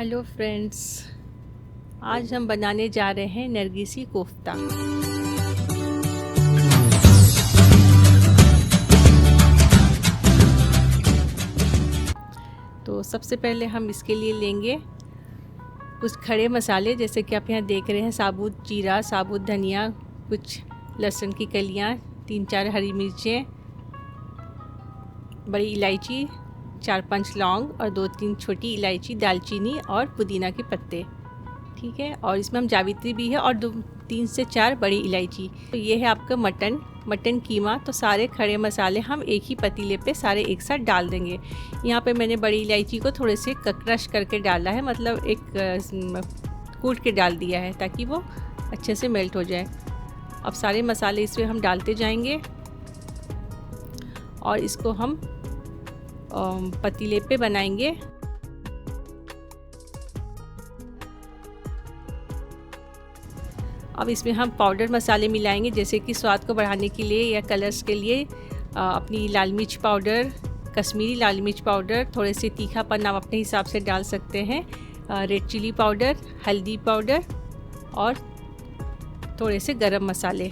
Hello friends, आज हम बनाने जा रहे हैं नरगिसी कोफ्ता। तो सबसे पहले हम इसके लिए लेंगे कुछ खड़े मसाले, जैसे कि आप यहाँ देख रहे हैं साबुत जीरा, साबुत धनिया, कुछ लहसुन की कलियाँ, 3-4 हरी मिर्चें, बड़ी इलायची, 4-5 लौंग और 2-3 छोटी इलायची, दालचीनी और पुदीना के पत्ते। ठीक है, और इसमें हम जावित्री भी है और 3 से 4 बड़ी इलायची। तो ये है आपका मटन कीमा। तो सारे खड़े मसाले हम एक ही पतीले पे सारे एक साथ डाल देंगे। यहाँ पे मैंने बड़ी इलायची को थोड़े से क्रश करके डाला है, मतलब एक कूट के डाल दिया है ताकि वो अच्छे से मेल्ट हो जाए। अब सारे मसाले इसमें हम डालते जाएंगे और इसको हम पतीले पे बनाएंगे। अब इसमें हम पाउडर मसाले मिलाएंगे, जैसे कि स्वाद को बढ़ाने के लिए या कलर्स के लिए अपनी लाल मिर्च पाउडर, कश्मीरी लाल मिर्च पाउडर, थोड़े से तीखापन आप अपने हिसाब से डाल सकते हैं, रेड चिली पाउडर, हल्दी पाउडर और थोड़े से गरम मसाले।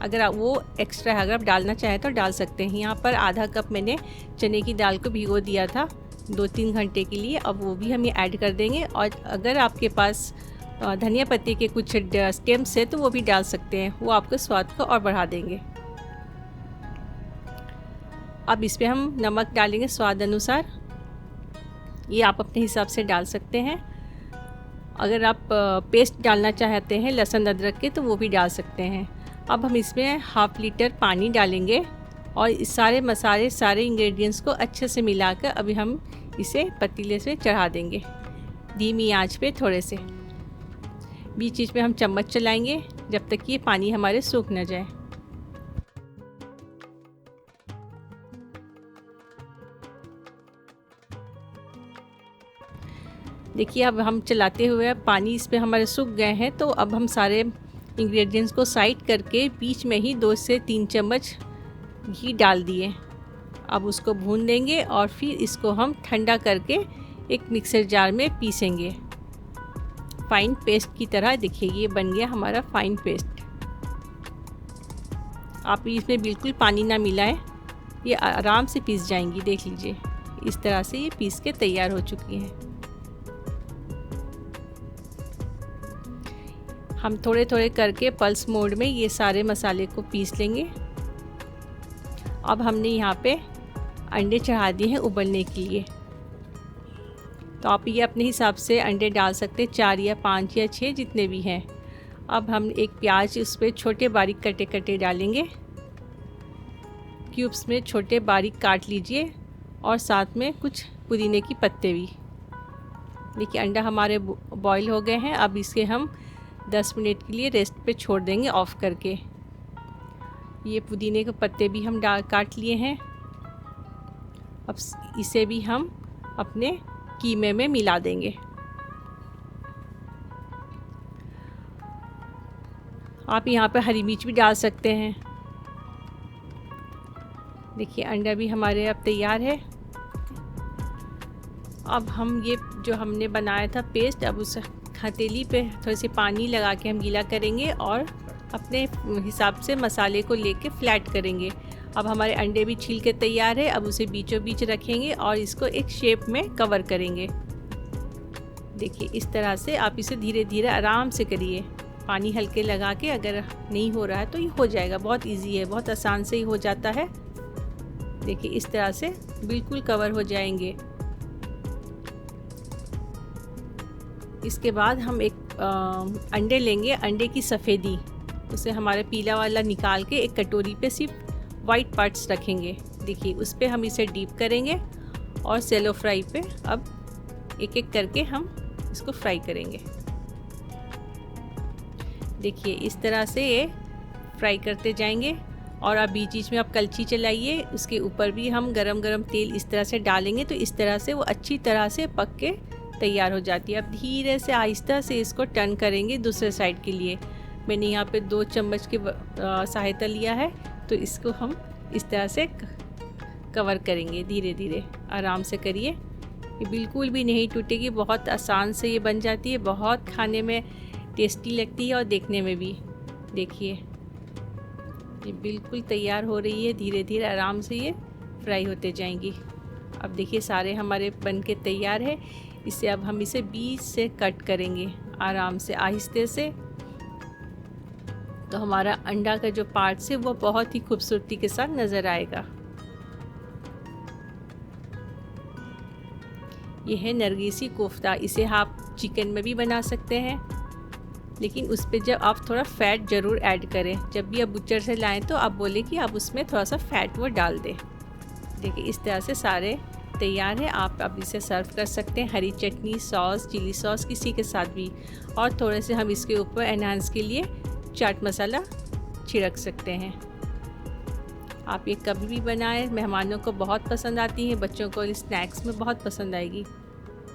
अगर आप वो एक्स्ट्रा है, अगर आप डालना चाहें तो डाल सकते हैं। यहाँ पर आधा कप मैंने चने की दाल को भिगो दिया था 2-3 घंटे के लिए। अब वो भी हम ये ऐड कर देंगे। और अगर आपके पास धनिया पत्ती के कुछ स्टेम्स है तो वो भी डाल सकते हैं, वो आपके स्वाद को और बढ़ा देंगे। अब इस पर हम नमक डालेंगे स्वाद अनुसार, ये आप अपने हिसाब से डाल सकते हैं। अगर आप पेस्ट डालना चाहते हैं लहसुन अदरक के तो वो भी डाल सकते हैं। अब हम इसमें 1/2 लीटर पानी डालेंगे और इस सारे मसाले, सारे इंग्रेडिएंट्स को अच्छे से मिलाकर अभी हम इसे पतीले से चढ़ा देंगे धीमी आंच पे। थोड़े से बीच बीच में हम चम्मच चलाएंगे जब तक कि ये पानी हमारे सूख न जाए। देखिए, अब हम चलाते हुए पानी इस पे हमारे सूख गए हैं। तो अब हम सारे इंग्रेडिएंट्स को साइड करके बीच में ही 2 से 3 चम्मच घी डाल दिए। अब उसको भून देंगे और फिर इसको हम ठंडा करके एक मिक्सर जार में पीसेंगे फाइन पेस्ट की तरह। देखिए, ये बन गया हमारा फाइन पेस्ट। आप इसमें बिल्कुल पानी ना मिलाएं, ये आराम से पीस जाएंगी। देख लीजिए, इस तरह से ये पीस के तैयार हो चुकी हैं। हम थोड़े थोड़े करके पल्स मोड में ये सारे मसाले को पीस लेंगे। अब हमने यहाँ पे अंडे चढ़ा दिए हैं उबलने के लिए। तो आप ये अपने हिसाब से अंडे डाल सकते हैं, 4 या 5 या 6 जितने भी हैं। अब हम एक प्याज उस पर छोटे बारीक कटे कटे डालेंगे, क्यूब्स में छोटे बारीक काट लीजिए और साथ में कुछ पुदीने की पत्ते भी। देखिए, अंडा हमारे बॉईल हो गए हैं। अब इसके हम 10 मिनट के लिए रेस्ट पे छोड़ देंगे ऑफ करके। ये पुदीने के पत्ते भी हम काट लिए हैं। अब इसे भी हम अपने कीमे में मिला देंगे। आप यहाँ पे हरी मिर्च भी डाल सकते हैं। देखिए, अंडा भी हमारे अब तैयार है। अब हम ये जो हमने बनाया था पेस्ट, अब उस हथेली पे थोड़ी सी पानी लगा के हम गीला करेंगे और अपने हिसाब से मसाले को लेके फ्लैट करेंगे। अब हमारे अंडे भी छील के तैयार है। अब उसे बीचों बीच रखेंगे और इसको एक शेप में कवर करेंगे। देखिए, इस तरह से आप इसे धीरे धीरे आराम से करिए, पानी हल्के लगा के। अगर नहीं हो रहा है तो ये हो जाएगा, बहुत इजी है, बहुत आसान से ही हो जाता है। देखिए, इस तरह से बिल्कुल कवर हो जाएंगे। इसके बाद हम एक अंडे लेंगे, अंडे की सफ़ेदी, उसे हमारे पीला वाला निकाल के एक कटोरी पे सिर्फ वाइट पार्ट्स रखेंगे। देखिए, उस पर हम इसे डीप करेंगे और सेलो फ्राई पे अब एक एक करके हम इसको फ्राई करेंगे। देखिए, इस तरह से ये फ्राई करते जाएंगे। और अब बीच बीच में आप कलछी चलाइए, उसके ऊपर भी हम गरम गरम तेल इस तरह से डालेंगे तो इस तरह से वो अच्छी तरह से पक के तैयार हो जाती है। अब धीरे से आहिस्ता से इसको टर्न करेंगे दूसरे साइड के लिए। मैंने यहाँ पे 2 चम्मच की सहायता लिया है, तो इसको हम इस तरह से कवर करेंगे। धीरे धीरे आराम से करिए। ये बिल्कुल भी नहीं टूटेगी, बहुत आसान से ये बन जाती है, बहुत खाने में टेस्टी लगती है और देखने में भी। देखिए ये बिल्कुल तैयार हो रही है, धीरे धीरे आराम से ये फ्राई होते जाएंगी। अब देखिए सारे हमारे बन के तैयार है। इसे अब हम इसे बीच से कट करेंगे आराम से, आहिस्ते से। तो हमारा अंडा का जो पार्ट है वो बहुत ही खूबसूरती के साथ नज़र आएगा। ये है नरगिसी कोफ्ता। इसे आप चिकन में भी बना सकते हैं, लेकिन उस पर जब आप थोड़ा फ़ैट ज़रूर ऐड करें। जब भी आप बुच्चर से लाएं तो आप बोले कि आप उसमें थोड़ा सा फ़ैट वो डाल दें। देखिए इस तरह से सारे तैयार है। आप अब इसे सर्व कर सकते हैं हरी चटनी, सॉस, चिली सॉस, किसी के साथ भी। और थोड़े से हम इसके ऊपर एनहांस के लिए चाट मसाला छिड़क सकते हैं। आप ये कभी भी बनाएं, मेहमानों को बहुत पसंद आती है, बच्चों को स्नैक्स में बहुत पसंद आएगी।